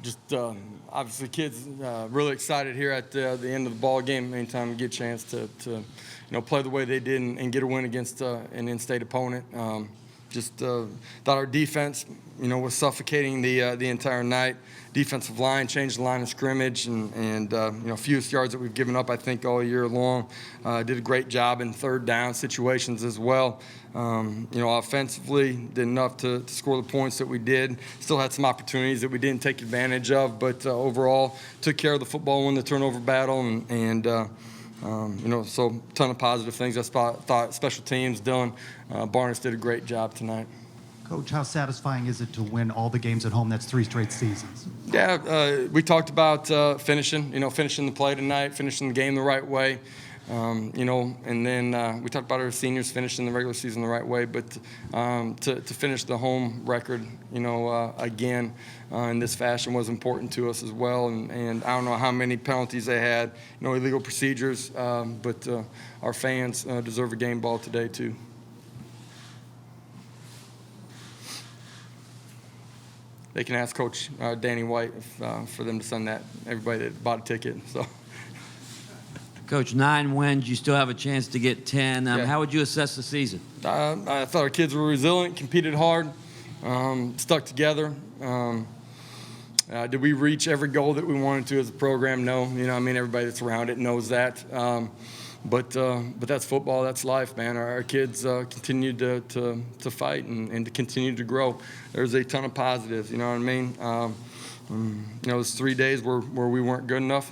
Just obviously kids really excited here at the end of the ball game. Anytime we get a chance to play the way they did and get a win against an in-state opponent. Just thought our defense, was suffocating the entire night. Defensive line changed the line of scrimmage, and fewest yards that we've given up, I think, all year long. Did a great job in third down situations as well. Offensively, did enough to score the points that we did. Still had some opportunities that we didn't take advantage of, but overall took care of the football, won the turnover battle, and so a ton of positive things. I thought special teams, Dylan Barnes did a great job tonight. Coach, how satisfying is it to win all the games at home? That's 3 straight seasons. Yeah, we talked about finishing the play tonight, finishing the game the right way. And then we talked about our seniors finishing the regular season the right way, but to finish the home record, again in this fashion was important to us as well. And I don't know how many penalties they had, illegal procedures, but our fans deserve a game ball today too. They can ask Coach Danny White for them to send that everybody that bought a ticket. So. Coach, 9 wins. You still have a chance to get 10. Yeah. How would you assess the season? I thought our kids were resilient, competed hard, stuck together. Did we reach every goal that we wanted to as a program? No. Everybody that's around it knows that. But that's football. That's life, man. Our kids continue to fight and to continue to grow. There's a ton of positives. You know what I mean? Those 3 days where we weren't good enough.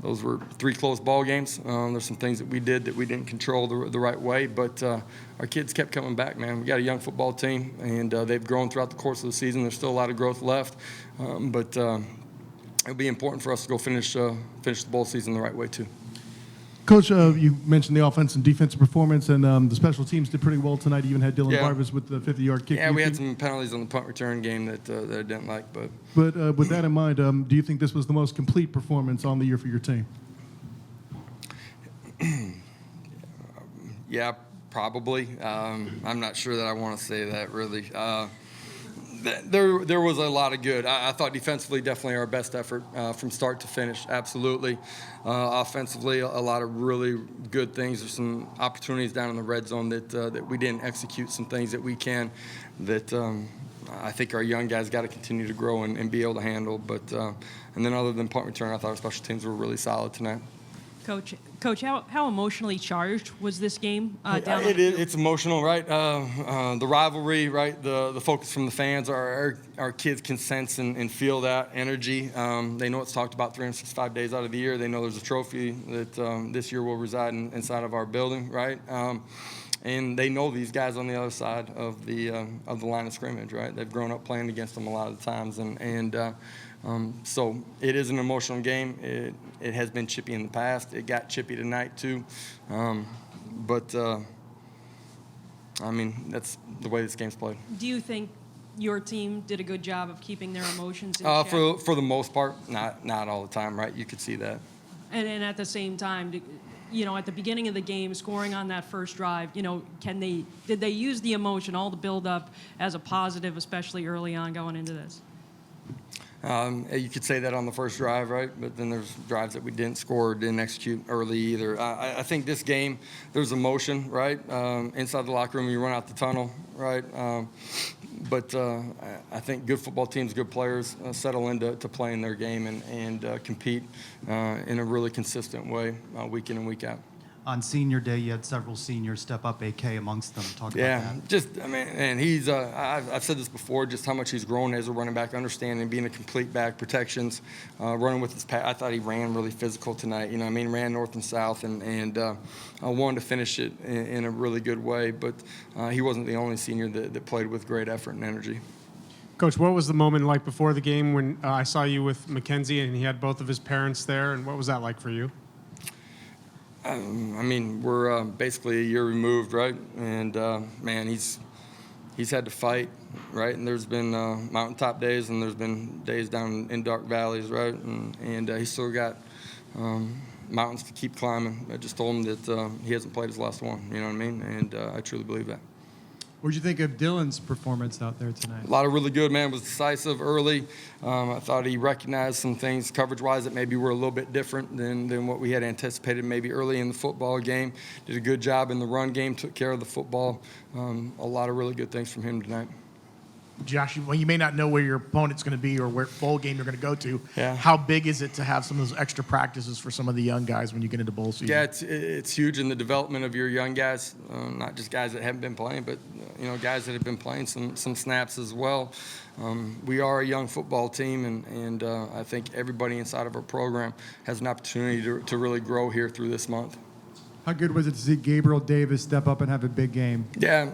Those were 3 close ball games. There's some things that we did that we didn't control the right way, but our kids kept coming back, man. We got a young football team, and they've grown throughout the course of the season. There's still a lot of growth left, but it'll be important for us to go finish the bowl season the right way too. Coach, you mentioned the offense and defensive performance, and the special teams did pretty well tonight. You even had Dylan Barvis with the 50-yard kick. Yeah, we had some penalties on the punt return game that I didn't like. But with that in mind, do you think this was the most complete performance on the year for your team? Yeah, probably. I'm not sure that I want to say that really. There was a lot of good. I thought defensively definitely our best effort from start to finish, absolutely. Offensively, a lot of really good things. There's some opportunities down in the red zone that we didn't execute, some things that we can that I think our young guys got to continue to grow and be able to handle. But and then other than punt return, I thought our special teams were really solid tonight. Coach, how emotionally charged was this game? It's emotional, right? The rivalry, right? The focus from the fans. Our kids can sense and feel that energy. They know it's talked about 365 days out of the year. They know there's a trophy that this year will reside inside of our building, right? And they know these guys on the other side of the line of scrimmage, right? They've grown up playing against them a lot of the times, so it is an emotional game. It has been chippy in the past. It got chippy tonight too, but that's the way this game's played. Do you think your team did a good job of keeping their emotions in check? For the most part, not all the time, right? You could see that. And at the same time, at the beginning of the game, scoring on that first drive, did they use the emotion, all the build-up, as a positive, especially early on going into this? You could say that on the first drive, right? But then there's drives that we didn't score, didn't execute early either. I think this game, there's emotion, right? Inside the locker room, you run out the tunnel, right? But I think good football teams, good players settle into playing their game and compete in a really consistent way week in and week out. On senior day, you had several seniors step up, AK amongst them. Talk about that. And he's, I've said this before, just how much he's grown as a running back, understanding, being a complete back, protections, running with his pass. I thought he ran really physical tonight, ran north and south, and I wanted to finish it in a really good way, but he wasn't the only senior that played with great effort and energy. Coach, what was the moment like before the game when I saw you with Mackenzie and he had both of his parents there, and what was that like for you? We're basically a year removed, right? And, he's had to fight, right? And there's been mountaintop days and there's been days down in dark valleys, right? And he's still got mountains to keep climbing. I just told him that he hasn't played his last one, you know what I mean? And I truly believe that. What did you think of Dylan's performance out there tonight? A lot of really good, man. Was decisive early. I thought he recognized some things coverage-wise that maybe were a little bit different than what we had anticipated maybe early in the football game. Did a good job in the run game, took care of the football. A lot of really good things from him tonight. Josh, well, you may not know where your opponent's going to be or where bowl game you're going to go to. Yeah. How big is it to have some of those extra practices for some of the young guys when you get into bowl season? Yeah, it's huge in the development of your young guys, not just guys that haven't been playing, but guys that have been playing some snaps as well. We are a young football team, and I think everybody inside of our program has an opportunity to really grow here through this month. How good was it to see Gabriel Davis step up and have a big game? Yeah,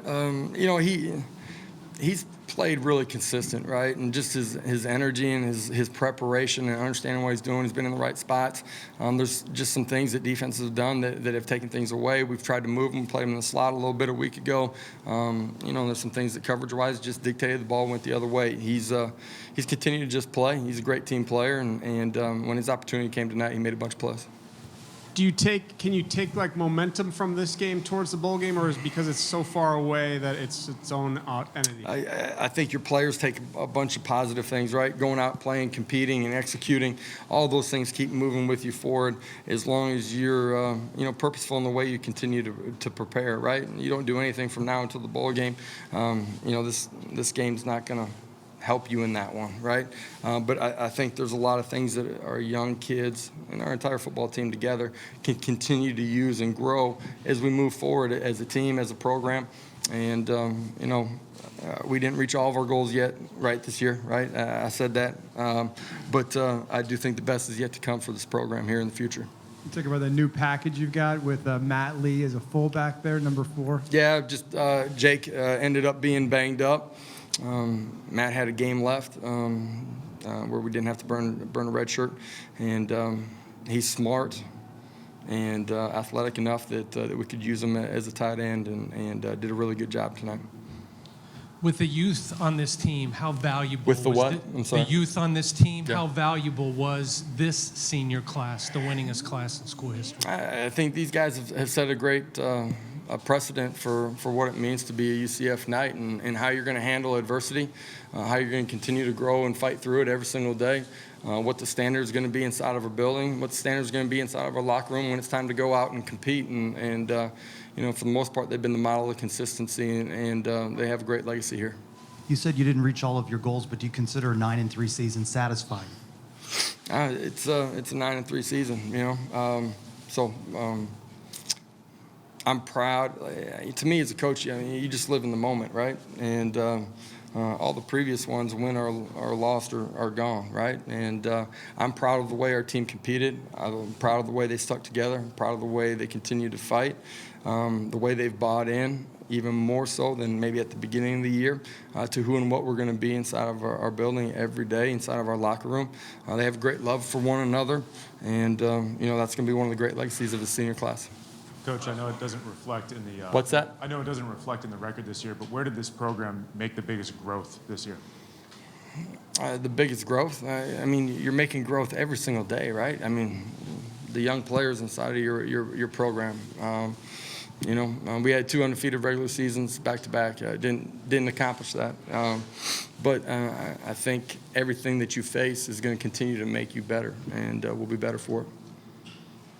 he's played really consistent, right? And just his energy and his preparation and understanding what he's doing, he's been in the right spots. There's just some things that defenses have done that have taken things away. We've tried to move him, played him in the slot a little bit a week ago. There's some things that coverage-wise just dictated the ball went the other way. He's continued to just play. He's a great team player, and when his opportunity came tonight, he made a bunch of plays. Can you take like momentum from this game towards the bowl game, or is it because it's so far away that it's its own entity? I think your players take a bunch of positive things, right? Going out, playing, competing, and executing. All those things keep moving with you forward as long as you're, purposeful in the way you continue to prepare, right? You don't do anything from now until the bowl game. This game's not going to help you in that one, right? But I think there's a lot of things that our young kids and our entire football team together can continue to use and grow as we move forward as a team, as a program. And, we didn't reach all of our goals yet, right, this year, right? I said that. But I do think the best is yet to come for this program here in the future. You talk about the new package you've got with Matt Lee as a fullback there, number 4. Yeah, just Jake ended up being banged up. Matt had a game left where we didn't have to burn a red shirt, and he's smart and athletic enough that we could use him as a tight end, and did a really good job tonight. With the youth on this team, how valuable With the was what? I'm sorry? The youth on this team, Yeah. how valuable was this senior class, the winningest class in school history? I think these guys have set a great a precedent for what it means to be a UCF Knight and how you're going to handle adversity, how you're going to continue to grow and fight through it every single day, what the standard is going to be inside of our building, what the standard is going to be inside of our locker room when it's time to go out and compete. And for the most part, they've been the model of consistency, and they have a great legacy here. You said you didn't reach all of your goals, but do you consider a 9-3 season satisfying? It's a 9-3 season, I'm proud. To me, as a coach, you just live in the moment, right? And all the previous ones, win or lost, are gone, right? And I'm proud of the way our team competed. I'm proud of the way they stuck together. I'm proud of the way they continue to fight, the way they've bought in, even more so than maybe at the beginning of the year, to who and what we're going to be inside of our building every day, inside of our locker room. They have great love for one another, and that's going to be one of the great legacies of the senior class. Coach, I know it doesn't reflect in the. What's that? I know it doesn't reflect in the record this year, but where did this program make the biggest growth this year? The biggest growth? You're making growth every single day, right? The young players inside of your program. We had 2 undefeated regular seasons back to back. Didn't accomplish that. But I think everything that you face is going to continue to make you better, and we'll be better for it.